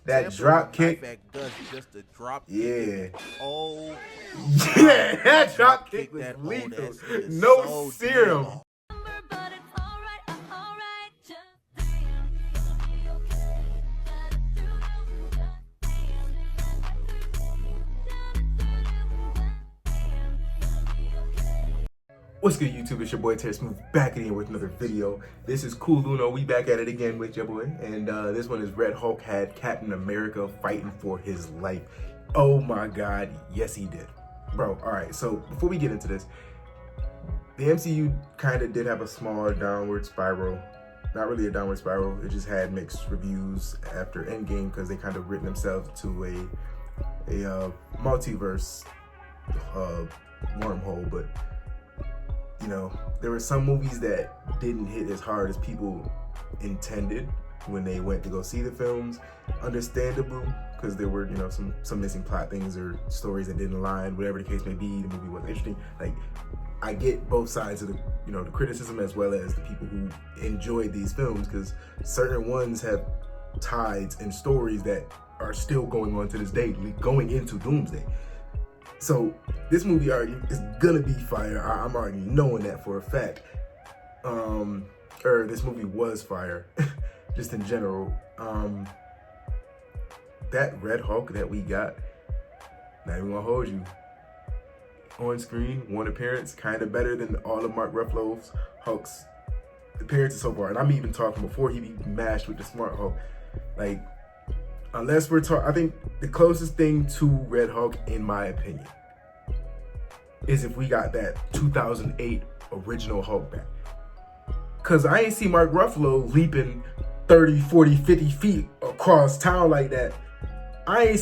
That drop kick. Just a drop yeah. kick. Oh. Yeah, that drop kick was lethal. No serum. What's good, YouTube? It's your boy Terry Smooth back again with another video. This is Cool Luno. We back at it again with your boy. And this one is Red Hulk had Captain America fighting for his life. Oh my God. Yes, he did. Bro, alright. So before we get into this, the MCU kind of did have a small downward spiral. Not really a downward spiral. It just had mixed reviews after Endgame because they kind of written themselves to a multiverse wormhole. But you know, there were some movies that didn't hit as hard as people intended when they went to go see the films. Understandable, because there were, you know, some missing plot things or stories that didn't align, whatever the case may be. The movie wasn't interesting. Like, I get both sides of the, you know, the criticism as well as the people who enjoyed these films, because certain ones have tides and stories that are still going on to this day, going into Doomsday. So this movie already is gonna be fire. I'm already knowing that for a fact. This movie was fire, just in general. That Red Hulk that we got, not even gonna hold you. On screen, one appearance, kind of better than all of Mark Ruffalo's Hulk's appearances so far. And I'm even talking before he be mashed with the Smart Hulk. Like, unless we're talking, I think the closest thing to Red Hulk, in my opinion, is if we got that 2008 original Hulk back. Cause I ain't see Mark Ruffalo leaping 30, 40, 50 feet across town like that. I ain't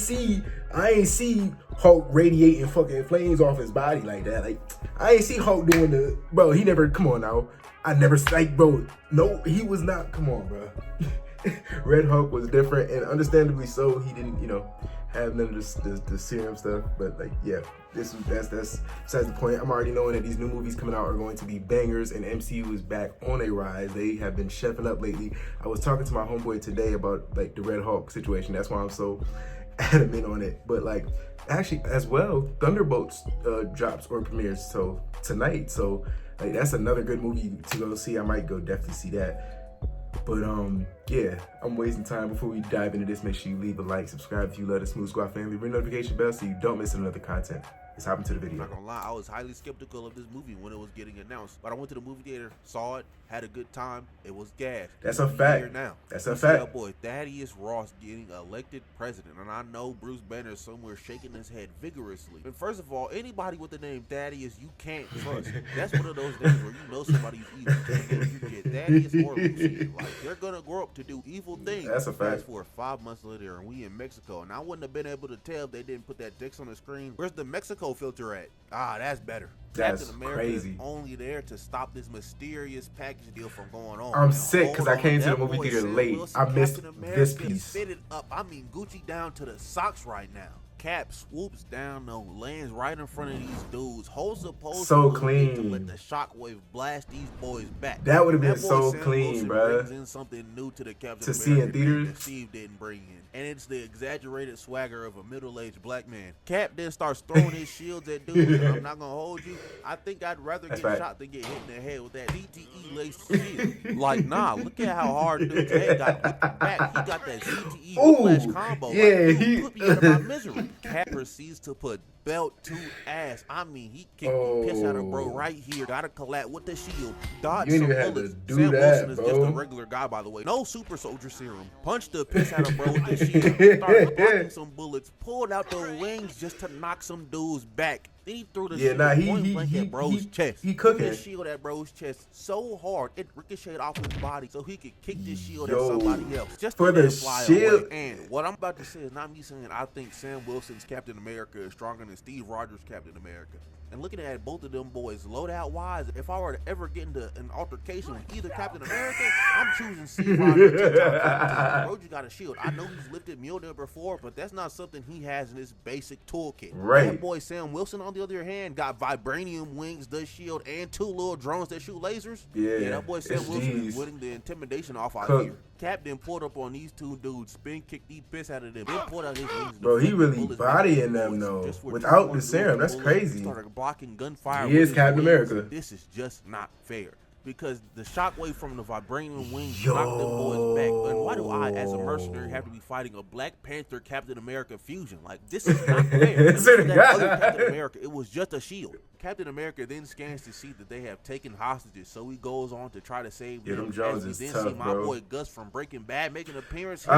see Hulk radiating fucking flames off his body like that. Like, I ain't see Hulk doing the, bro, he never, come on now. I never, like, bro, no, he was not, come on, bro. Red Hulk was different, and understandably so. He didn't, you know, have none of the serum stuff. But like, yeah, that's besides the point. I'm already knowing that these new movies coming out are going to be bangers, and MCU is back on a rise. They have been chefing up lately. I was talking to my homeboy today about like the Red Hulk situation. That's why I'm so adamant on it. But like, actually, as well, Thunderbolts drops or premieres so tonight. So like, that's another good movie to go see. I might go definitely see that. But yeah, I'm wasting time. Before we dive into this, make sure you leave a like, subscribe if you love the Smooth Squad family, ring the notification bell so you don't miss another content. Let's hop into the video. I'm not gonna lie, I was highly skeptical of this movie when it was getting announced, but I went to the movie theater, saw it, had a good time. It was gas. That's a fact. Now, that's a fact. Boy, Thaddeus Ross getting elected president, and I know Bruce Banner is somewhere shaking his head vigorously. And first of all, anybody with the name Thaddeus, you can't trust. That's one of those days where you know somebody's evil. You get Thaddeus or Lucy, like they're gonna grow up to do evil things. That's a fact. Fast forward 5 months later, and we in Mexico, and I wouldn't have been able to tell if they didn't put that text on the screen. Where's the Mexico filter at? Ah, that's better. That's Captain America crazy. Is only there to stop this mysterious package deal from going on. I'm sick because I came to the movie theater late. I missed this piece. Fitted up. I mean, Gucci down to the socks right now. Cap swoops down, though, lands right in front of these dudes. Holds opposed so to clean. let the shockwave blast these boys back. That would have been so clean, bro. Brings in something new to the Captain to see in theaters that Steve didn't bring in, and it's the exaggerated swagger of a middle-aged black man. Cap then starts throwing his shields at dudes. And I'm not gonna hold you. I think I'd rather get shot than get hit in the head with that CTE laced shield. Like, nah, look at how hard dude's head got whipped back. He got that CTE whiplash combo. Yeah, like, he put me out of my misery. Cap proceeds to put belt to ass. I mean, he kicked the piss out of bro right here. Got to collapse with the shield. Dodge some bullets. Sam Wilson is just a regular guy, by the way. No super soldier serum. Punched the piss out of bro with the shield. Started blocking some bullets. Pulled out the wings just to knock some dudes back. Then he threw the shield point blank at bro's chest. He cooking. The shield at bro's chest so hard it ricocheted off his body so he could kick this shield at somebody else. Just for the shield. Away. And what I'm about to say is not me saying I think Sam Wilson's Captain America is stronger than Steve Rogers' Captain America. And looking at both of them boys, loadout wise, if I were to ever get into an altercation with either Captain America, I'm choosing Steve Rogers. Roger got a shield. I know he's lifted Mjolnir before, but that's not something he has in his basic toolkit. Right. That boy Sam Wilson, on the other hand, got vibranium wings, the shield, and 2 little drones that shoot lasers. Yeah, that boy Sam Wilson is winning the intimidation off out here. Captain pulled up on these two dudes, spin kicked the piss out of them, then pulled out his wings. Bro, he really bodying them though, without the serum. That's crazy. Started blocking gunfire. He is Captain America. This is just not fair. Because the shockwave from the vibranium wings knocked them boys back. And why do I, as a mercenary, have to be fighting a Black Panther Captain America fusion? Like, this is not fair. Captain America, it was just a shield. Captain America then scans to see that they have taken hostages, so he goes on to try to save them. Jones is then tough, see my bro. Boy Gus from Breaking Bad making an appearance. So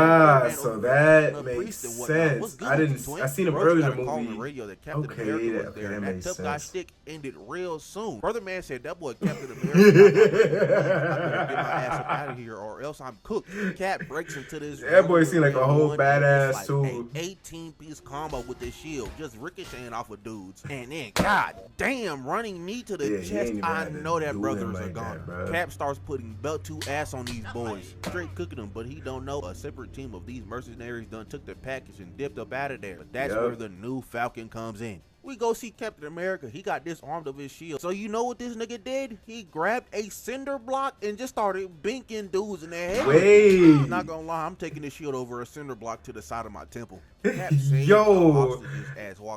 that makes sense. I seen him earlier in the movie. The radio that Captain America was there, and that tough guy shtick ended real soon. Brother man said that boy Captain America. I better get my ass up out of here, or else I'm cooked. Cap breaks into this. That boy seemed like a whole badass too. An 18-piece combo with this shield, just ricocheting off of dudes, and then god damn, running knee to the chest. I know that brothers are gone. Cap starts putting belt to ass on these boys, straight cooking them, but he don't know a separate team of these mercenaries done took the package and dipped up out of there. But that's where the new Falcon comes in. We go see Captain America. He got disarmed of his shield. So you know what this nigga did? He grabbed a cinder block and just started binking dudes in their head. I'm not gonna lie, I'm taking this shield over a cinder block to the side of my temple. Cap Yo,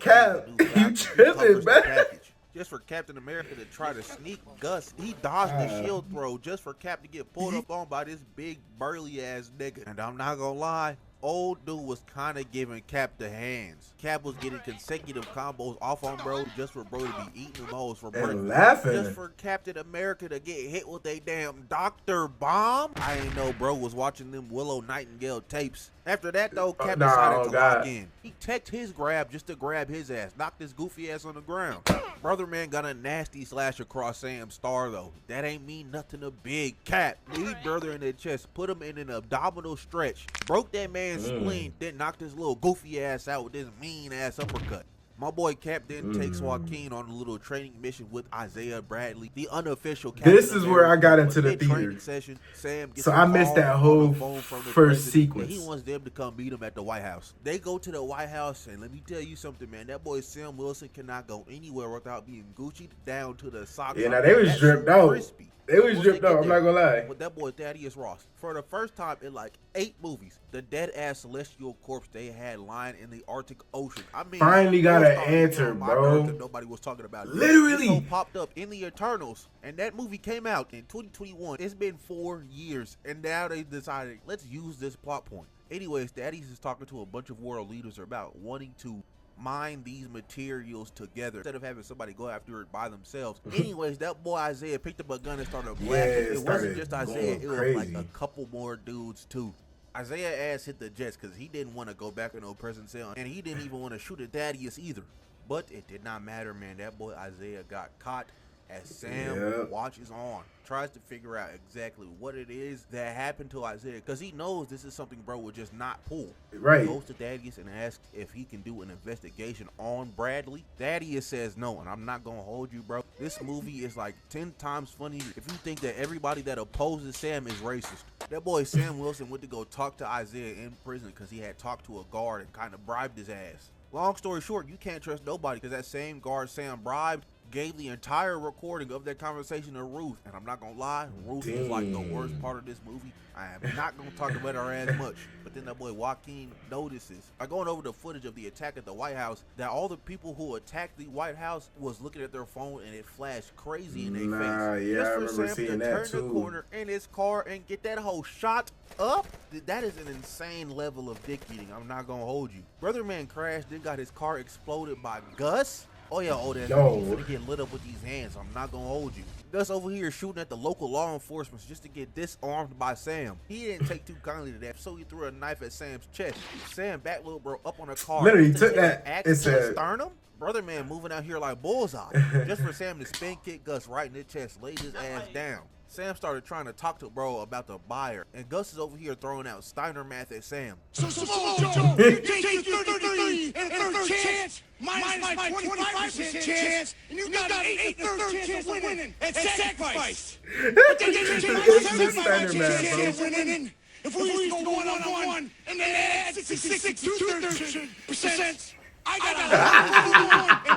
Cap, you tripping, man? Just for Captain America to try to sneak Gus. He dodged the shield throw just for Cap to get pulled up on by this big burly ass nigga. And I'm not gonna lie, old dude was kind of giving Cap the hands. Cap was getting consecutive combos off on bro just for bro to be eating them hoes for breakfast. Laughing. Just for Captain America to get hit with a damn Dr. Bomb. I ain't know bro was watching them Willow Nightingale tapes. After that though, Cap decided to lock in. He teched his grab just to grab his ass, knocked his goofy ass on the ground. Brother man got a nasty slash across Sam's star though. That ain't mean nothing to big Cap. Lead brother in the chest, put him in an abdominal stretch, broke that man's spleen, then knocked his little goofy ass out with this mean ass uppercut. My boy Cap then takes Joaquin on a little training mission with Isaiah Bradley, the unofficial Captain This is where I got into the theater. Session, Sam gets so I missed that whole first sequence. He wants them to come meet him at the White House. They go to the White House, and let me tell you something, man. That boy Sam Wilson cannot go anywhere without being Gucci'd down to the socks. Yeah, now they was dripped out. They was dripped out, I'm not gonna lie. With that boy Thaddeus Ross. For the first time in like 8 movies, the dead-ass celestial corpse they had lying in the Arctic Ocean. I mean, finally got an answer, bro. Nobody was talking about it. Literally. This popped up in the Eternals, and that movie came out in 2021. It's been 4 years, and now they decided, let's use this plot point. Anyways, Thaddeus is talking to a bunch of world leaders about wanting to mine these materials together instead of having somebody go after it by themselves. Anyways, that boy Isaiah picked up a gun and started blasting. It wasn't just Isaiah, it was like a couple more dudes too. Isaiah ass hit the jets because he didn't want to go back in no prison cell, and he didn't even want to shoot at Thaddeus either. But it did not matter, man. That boy Isaiah got caught as Sam watches on, tries to figure out exactly what it is that happened to Isaiah, because he knows this is something bro would just not pull. He goes to Thaddeus and asks if he can do an investigation on Bradley. Thaddeus says no, and I'm not gonna hold you, bro. This movie is like 10 times funnier if you think that everybody that opposes Sam is racist. That boy Sam Wilson went to go talk to Isaiah in prison because he had talked to a guard and kind of bribed his ass. Long story short, you can't trust nobody because that same guard Sam bribed gave the entire recording of that conversation to Ruth. And I'm not gonna lie, Ruth is like the worst part of this movie. I am not gonna talk about her as much. But then that boy Joaquin notices, by going over the footage of the attack at the White House, that all the people who attacked the White House was looking at their phone and it flashed crazy in their face. Yeah, just I for remember Sam seeing to that turn the corner in his car and get that whole shot up, that is an insane level of dick eating. I'm not gonna hold you. Brother man crashed, then got his car exploded by Gus. Oh yeah, oh that's gonna get lit up with these hands. I'm not gonna hold you. Gus over here shooting at the local law enforcement just to get disarmed by Sam. He didn't take too kindly to that, so he threw a knife at Sam's chest. Sam back little bro up on a car. Literally took that. It's a sternum. Brother man moving out here like bullseye, just for Sam to spin kick Gus right in the chest, laid his ass down. Sam started trying to talk to bro about the buyer, and Gus is over here throwing out Steiner math at Sam. So Small Joe, you take your 33 and third chance, minus my 25% chance, and you got an 8 and third chance of winning at sacrifice. But then you take my 75% chance of winning. If we used to go 1-on-1, and then add 66 2/3%, I got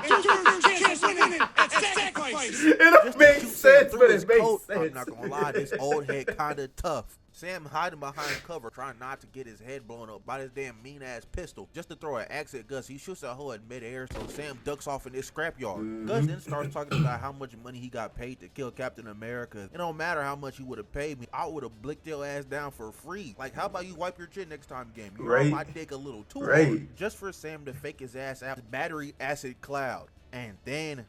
a 2/3 chance of winning at sacrifice. It makes sense, but it makes sense. I'm not gonna lie, this old head kinda tough. Sam hiding behind cover, trying not to get his head blown up by this damn mean-ass pistol. Just to throw an axe at Gus, he shoots a hoe in midair, so Sam ducks off in this scrapyard. Gus then starts talking about how much money he got paid to kill Captain America. It don't matter how much you would have paid me, I would have blicked your ass down for free. Like, how about you wipe your chin next time game? You're on my dick a little too hard. Just for Sam to fake his ass out, battery acid cloud. And then,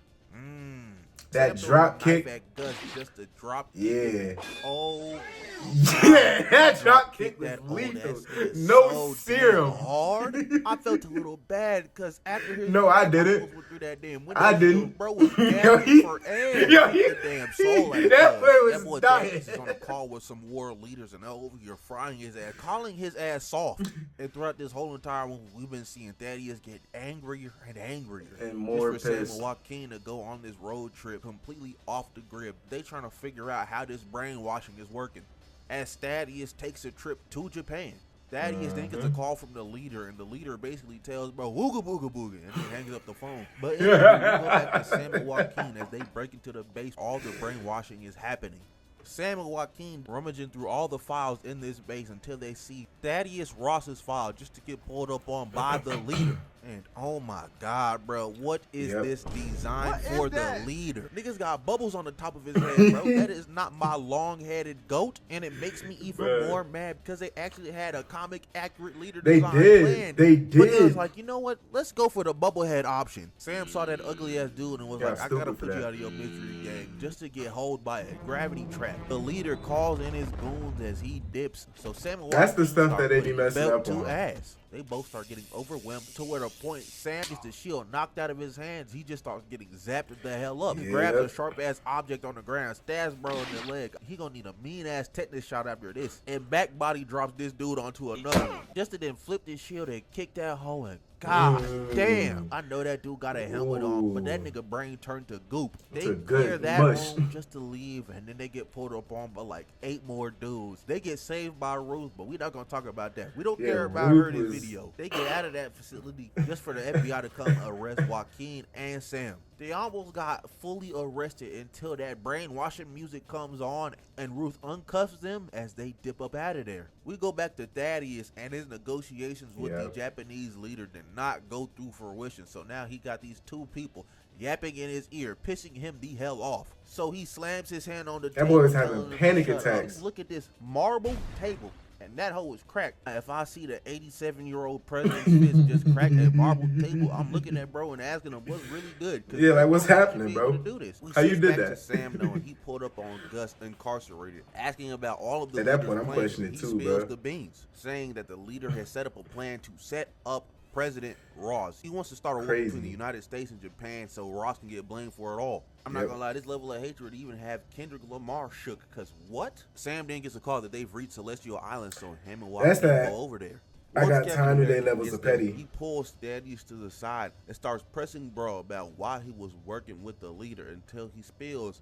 that drop kick. Just a drop kick. Oh. Yeah, that drop kick was lethal. No serum. Hard. I felt a little bad because after his I didn't. That damn I didn't. Bro was gasping for air. Damn soul. That boy was dying. He's on a call with some world leaders and over here frying his ass, calling his ass soft. And throughout this whole entire movie, we've been seeing Thaddeus get angrier and angrier. And more pissed. Sam and Joaquin to go on this road trip completely off the grid. They trying to figure out how this brainwashing is working. As Thaddeus takes a trip to Japan, Thaddeus then gets a call from the leader, and the leader basically tells bro, wooga booga booga, and then hangs up the phone. But anyway, we go back to Sam and Joaquin as they break into the base. All the brainwashing is happening. Sam and Joaquin rummaging through all the files in this base until they see Thaddeus Ross's file just to get pulled up on by the leader. And oh my God, bro, what is this design for the leader? Niggas got bubbles on the top of his head, bro. That is not my long-headed goat, and it makes me even more mad because they actually had a comic accurate leader design planned. They did. But it was like, you know what? Let's go for the bubblehead option. Sam saw that ugly ass dude and was like, I gotta put you out of your mystery gang just to get hold by a gravity trap. The leader calls in his goons as he dips. So Sam and that's the stuff that they be messing up on. Ass. They both start getting overwhelmed to where the point Sam gets the shield knocked out of his hands. He just starts getting zapped the hell up. He grabs a sharp ass object on the ground, stabs bro in the leg. He gonna need a mean ass tetanus shot after this. And back body drops this dude onto another one. Just to then flip this shield and kick that hole in. God damn. I know that dude got a helmet on, but that nigga brain turned to goop. They clear that room just to leave, and then they get pulled up on by like 8 more dudes. They get saved by Ruth, but we not gonna talk about that. We don't care about her in this video. They get out of that facility just for the FBI to come arrest Joaquin and Sam. They almost got fully arrested until that brainwashing music comes on and Ruth uncuffs them as they dip up out of there. We go back to Thaddeus and his negotiations with the Japanese leader did not go through fruition. So now he got these 2 people yapping in his ear, pissing him the hell off. So he slams his hand on the table. That boy was having panic attacks. Look at this marble table. And that hoe is cracked. If I see the 87-year-old president's fist just crack that marble table, I'm looking at bro and asking him what's really good. Yeah, like what's happening, bro? How you did that? Sam knowing he pulled up on Gus incarcerated, asking about all of the. At that point, I'm questioning it too, bro. He spills the beans, saying that the leader has set up a plan to set up President Ross. He wants to start a war between the United States and Japan so Ross can get blamed for it all. I'm not gonna lie, this level of hatred even have Kendrick Lamar shook, because what? Sam then gets a call that they've reached Celestial Island, so him and Joaquin go over there. I got time today levels of petty. He pulls Thaddeus to the side and starts pressing bro about why he was working with the leader until he spills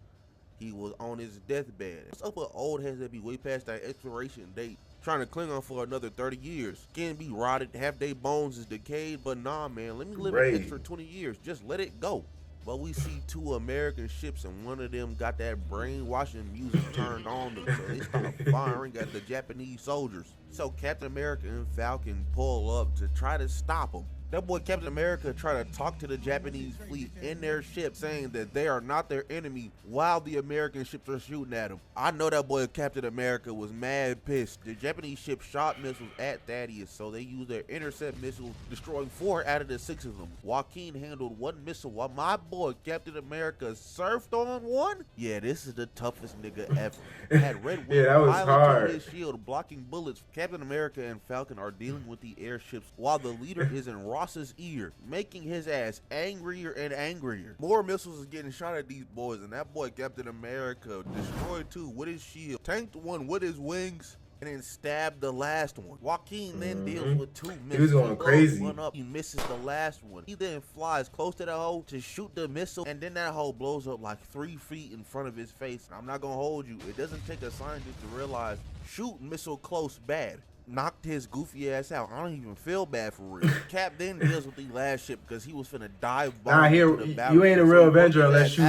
he was on his deathbed. What's up with old heads that be way past that expiration date, trying to cling on for another 30 years? Skin be rotted, half their bones is decayed, but nah, man, let me live an extra 20 years. Just let it go. But we see 2 American ships, and one of them got that brainwashing music turned on them, so they start firing at the Japanese soldiers. So Captain America and Falcon pull up to try to stop them. That boy Captain America tried to talk to the Japanese fleet in their ship, saying that they are not their enemy while the American ships are shooting at them. I know that boy Captain America was mad pissed. The Japanese ship shot missiles at Thaddeus, so they used their intercept missiles, destroying 4 out of the 6 of them. Joaquin handled 1 missile while my boy Captain America surfed on 1. Yeah, this is the toughest nigga ever. Had Red Wing that was hard. His shield blocking bullets. Captain America and Falcon are dealing with the airships while the leader is in Ross's ear, making his ass angrier and angrier. More missiles is getting shot at these boys, and that boy Captain America destroyed 2 with his shield, tanked 1 with his wings, and then stabbed the last one. Joaquin then deals with 2 missiles. He was going crazy. One up, he misses the last one. He then flies close to the hole to shoot the missile, and then that hole blows up like 3 feet in front of his face. I'm not gonna hold you. It doesn't take a scientist to realize shooting missile close bad. Knocked his goofy ass out. I don't even feel bad for real. Cap then deals with the last ship because he was finna dive bomb into the battle. You ain't a real Avenger unless you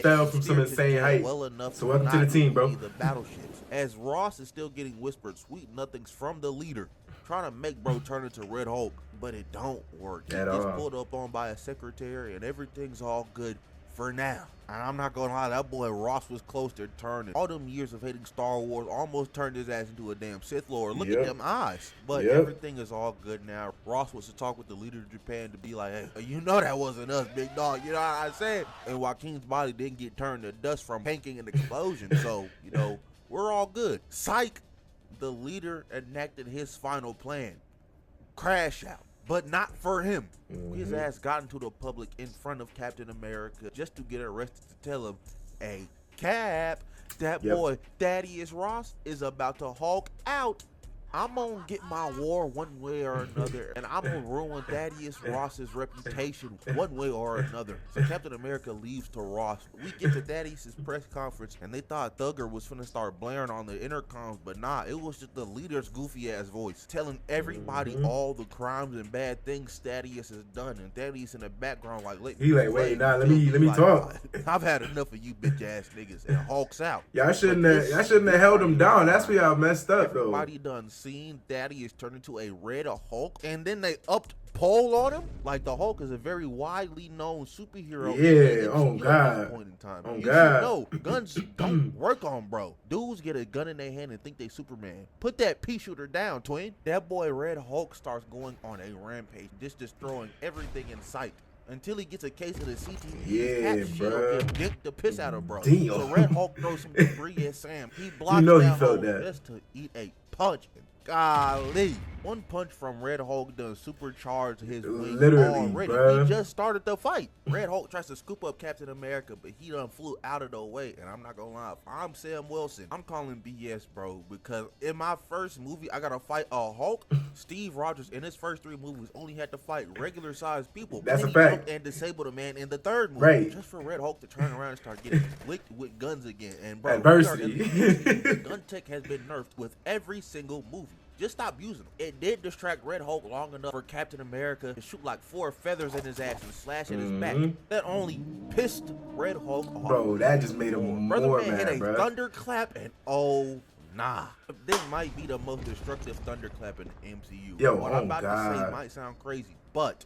fell from some insane height. So welcome to the team, bro. The battleships. as Ross is still getting whispered sweet nothings from the leader, trying to make bro turn into Red Hulk, but it don't work. He gets pulled up on by a secretary and everything's all good for now. And I'm not gonna lie, that boy Ross was close to turning. All them years of hating Star Wars almost turned his ass into a damn Sith Lord. Look at them eyes. But everything is all good now. Ross was to talk with the leader of Japan to be like, hey, you know that wasn't us, big dog. You know what I said? And Joaquin's body didn't get turned to dust from tanking an explosion. So, you know, we're all good. Psych, the leader enacted his final plan. Crash out. But not for him. His ass got into the public in front of Captain America just to get arrested to tell him, hey, Cap, that boy Thaddeus Ross is about to Hulk out. I'm gonna get my war one way or another, and I'm gonna ruin Thaddeus Ross's reputation one way or another. So Captain America leaves to Ross. We get to Thaddeus' press conference, and they thought Thugger was finna start blaring on the intercoms, but nah, it was just the leader's goofy ass voice telling everybody all the crimes and bad things Thaddeus has done, and Thaddeus in the background like, let me talk. I've had enough of you bitch ass niggas, and Hulk's out. Y'all shouldn't have held him down. That's where y'all messed up though. Everybody done seen Thaddeus turn into a Red Hulk, and then they upped pole on him. Like, the Hulk is a very widely known superhero. Yeah, oh God. Point in time. Oh you God. should know, guns don't work on bro. Dudes get a gun in their hand and think they Superman. Put that pea shooter down, twin. That boy Red Hulk starts going on a rampage, just destroying everything in sight. Until he gets a case of the CTE, bro. Dick the piss out of bro. Damn. So Red Hulk throws some debris at Sam. He blocks he that felt hole that. just to eat a punch. Golly. One punch from Red Hulk done supercharged his wings already. Bruh. He just started the fight. Red Hulk tries to scoop up Captain America, but he done flew out of the way. And I'm not gonna lie, if I'm Sam Wilson, I'm calling BS, bro. Because in my first movie, I gotta fight a Hulk. Steve Rogers, in his first 3 movies, only had to fight regular-sized people. That's a he fact. jumped and disabled a man in the 3rd movie. Right. Just for Red Hulk to turn around and start getting licked with guns again. And bro, adversity. The gun tech has been nerfed with every single movie. Just stop using them. It did distract Red Hulk long enough for Captain America to shoot like 4 feathers in his ass and slash at his back. That only pissed Red Hulk off. Bro, that just made him Brother more man mad, hit a bro. thunderclap, and oh nah. This might be the most destructive thunderclap in the MCU. Yo, what I'm about God. to say might sound crazy, but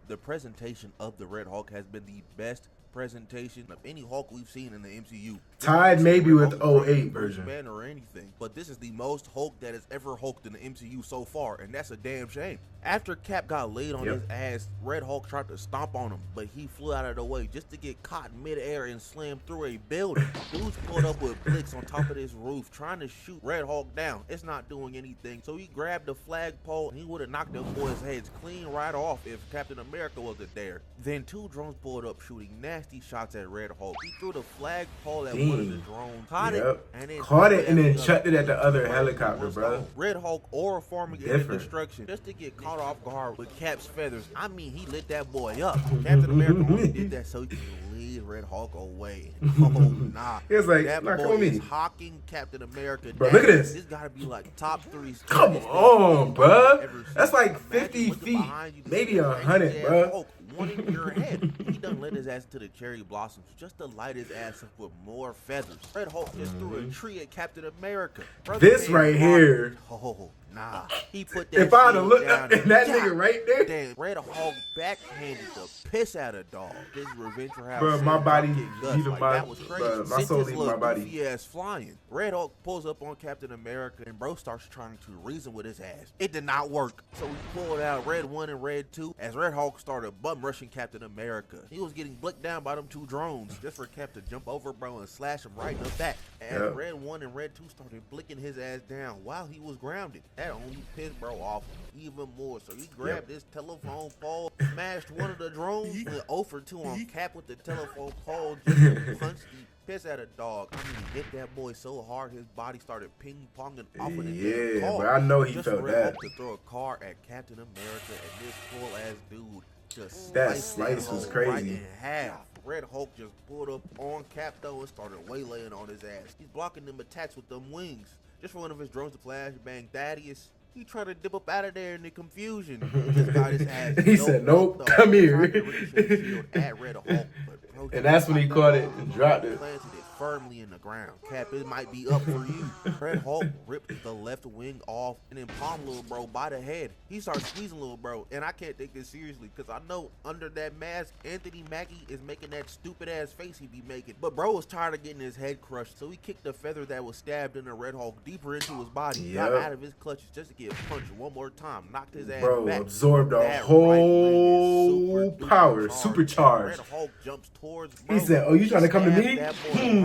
the presentation of the Red Hulk has been the best presentation of any Hulk we've seen in the MCU. Tied maybe with 08 version. Man or anything, but this is the most Hulk that has ever hulked in the MCU so far, and that's a damn shame. After Cap got laid on his ass, Red Hulk tried to stomp on him, but he flew out of the way just to get caught midair and slammed through a building. Dudes pulled up with Blix on top of this roof trying to shoot Red Hulk down. It's not doing anything, so he grabbed the flagpole and he would have knocked them boys' heads clean right off if Captain America wasn't there. Then 2 drones pulled up shooting nasty shots at Red Hulk. He threw the flagpole at one of the drones, caught it, and then chucked it at the other helicopter, bro. Red Hulk aura forming into destruction just to get caught off guard with Cap's feathers. I mean, he lit that boy up. Captain America only did that so he could lead Red Hulk away. Oh nah, he was like, that nah, boy come with is me. hawking Captain America. Bro, look at this. This gotta be like top 3. Come on, bro. That's like 50 feet, maybe 100, bro. One in your head. He done let his ass to the cherry blossoms just to light his ass up with more feathers. Red Hulk just threw a tree at Captain America. This right here. Oh, nah. He put that if I'd have looked down up at that nigga right there. Damn, Red Hulk backhanded the piss out of dog. This is revenge for how bro, my body leaving like, my, that was crazy. bro, my soul leaving my body. Goofy ass flying. Red Hulk pulls up on Captain America and bro starts trying to reason with his ass. It did not work. So he pulled out Red 1 and Red 2 as Red Hulk started bum rushing Captain America. He was getting blicked down by them 2 drones just for Cap to jump over bro and slash him right in the back. And Red 1 and Red 2 started blicking his ass down while he was grounded. That only pissed bro off even more. So he grabbed his telephone pole, smashed one of the drones, went 0 for 2 on Cap with the telephone pole, just punched the piss at a dog. I mean, he hit that boy so hard his body started ping-ponging off of the car. But I know he just felt Red that. Hulk to throw a car at Captain America, and this cool ass dude just That sliced slice was Hulk right crazy. in half. Red Hulk just pulled up on Cap though and started waylaying on his ass. He's blocking them attacks with them wings. Just for one of his drones to flash bang Thaddeus. He tried to dip up out of there in the confusion. He just got his ass. He said, "Nope, come here." At Red Hulk, And that's when he caught it and dropped it. Planted it firmly in the ground. Cap, it might be up for you. Red Hulk ripped the left wing off and then palmed little bro by the head. He starts squeezing little bro, and I can't take this seriously because I know under that mask, Anthony Mackie is making that stupid ass face he be making. But bro was tired of getting his head crushed, so he kicked the feather that was stabbed in the Red Hulk deeper into his body, got out of his clutches just to get punched one more time, knocked his ass back. Absorbed a whole power, supercharged. Red Hulk jumps towards bro. He said, "Oh, you trying to come to me?"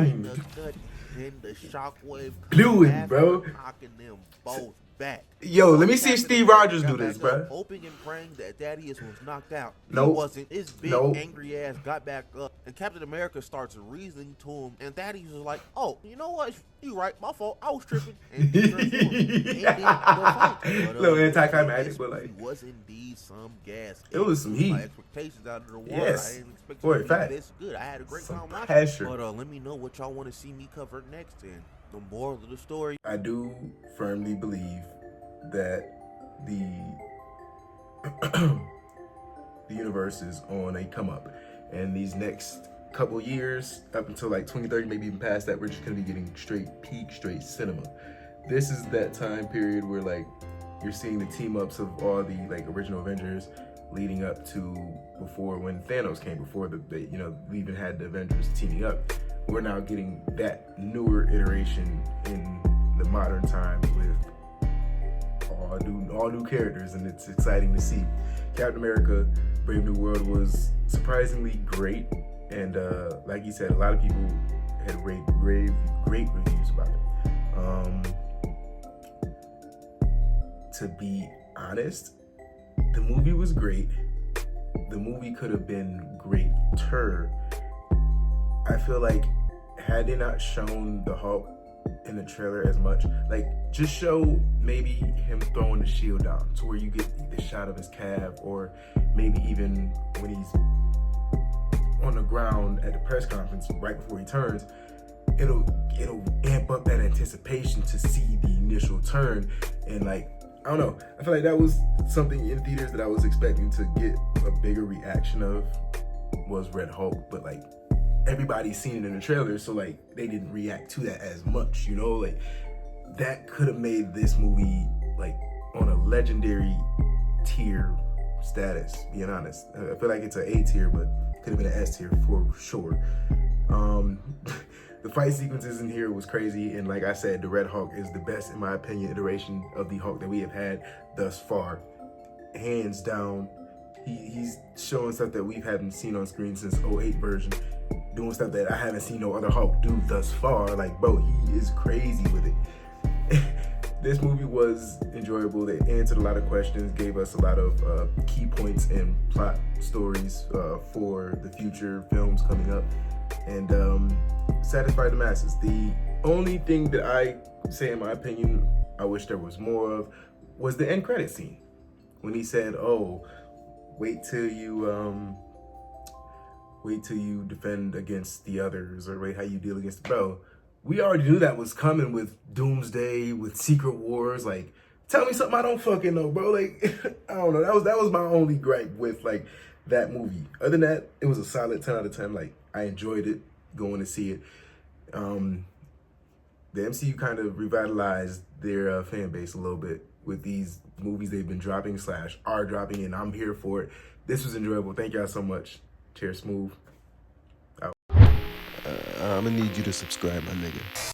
Then the shockwave blew him, bro. Knocking them both back. Yo, let me see if Steve Rogers do this, bro. Hoping and praying that Thaddeus was knocked out. Nope. He wasn't. His big angry ass got back up, and Captain America starts reasoning to him, and Thaddeus was like, "Oh, you know what? You right. My fault. I was tripping." And little anticlimactic, but like, it was indeed some gas. It was some heat. My expectations out of the water. Yes. I didn't expect it to be this good. I had a great time watching. But let me know what y'all want to see me cover next. And the moral of the story. I do firmly believe that the universe is on a come up, and these next couple years up until like 2030, maybe even past that, we're just gonna be getting straight cinema. This is that time period where like you're seeing the team ups of all the like original Avengers leading up to before when Thanos came, before we even had the Avengers teaming up. We're now getting that newer iteration in the modern time with all new characters, and it's exciting to see. Captain America: Brave New World was surprisingly great, and like you said, a lot of people had great reviews about it. To be honest, the movie was great. The movie could have been greater. I feel like had they not shown the Hulk in the trailer as much, like just show maybe him throwing the shield down to where you get the shot of his calf, or maybe even when he's on the ground at the press conference right before he turns, it'll amp up that anticipation to see the initial turn. And like, I don't know, I feel like that was something in theaters that I was expecting to get a bigger reaction of, was Red Hulk, but like everybody's seen it in the trailer, so like they didn't react to that as much, you know? Like that could have made this movie like on a legendary tier status, being honest. I feel like it's an A tier, but could have been an S tier for sure. The fight sequences in here was crazy, and like I said, the Red Hulk is the best, in my opinion, iteration of the Hulk that we have had thus far, hands down. He's showing stuff that we haven't seen on screen since 08 version, doing stuff that I haven't seen no other Hulk do thus far. Like, bro, he is crazy with it. This movie was enjoyable. They answered a lot of questions, gave us a lot of key points and plot stories for the future films coming up, and satisfied the masses. The only thing that I say, in my opinion, I wish there was more of, was the end credit scene. When he said, "Oh, wait till you defend against the others," or wait how you deal against the bro. We already knew that was coming with Doomsday, with Secret Wars. Like, tell me something I don't fucking know, bro. Like, I don't know. That was my only gripe with like that movie. Other than that, it was a solid 10 out of 10. Like, I enjoyed it going to see it. The MCU kind of revitalized their fan base a little bit with these movies they've been dropping / are dropping, and I'm here for it. This was enjoyable. Thank y'all so much. Cheers, Smooth. Out. I'm gonna need you to subscribe, my nigga.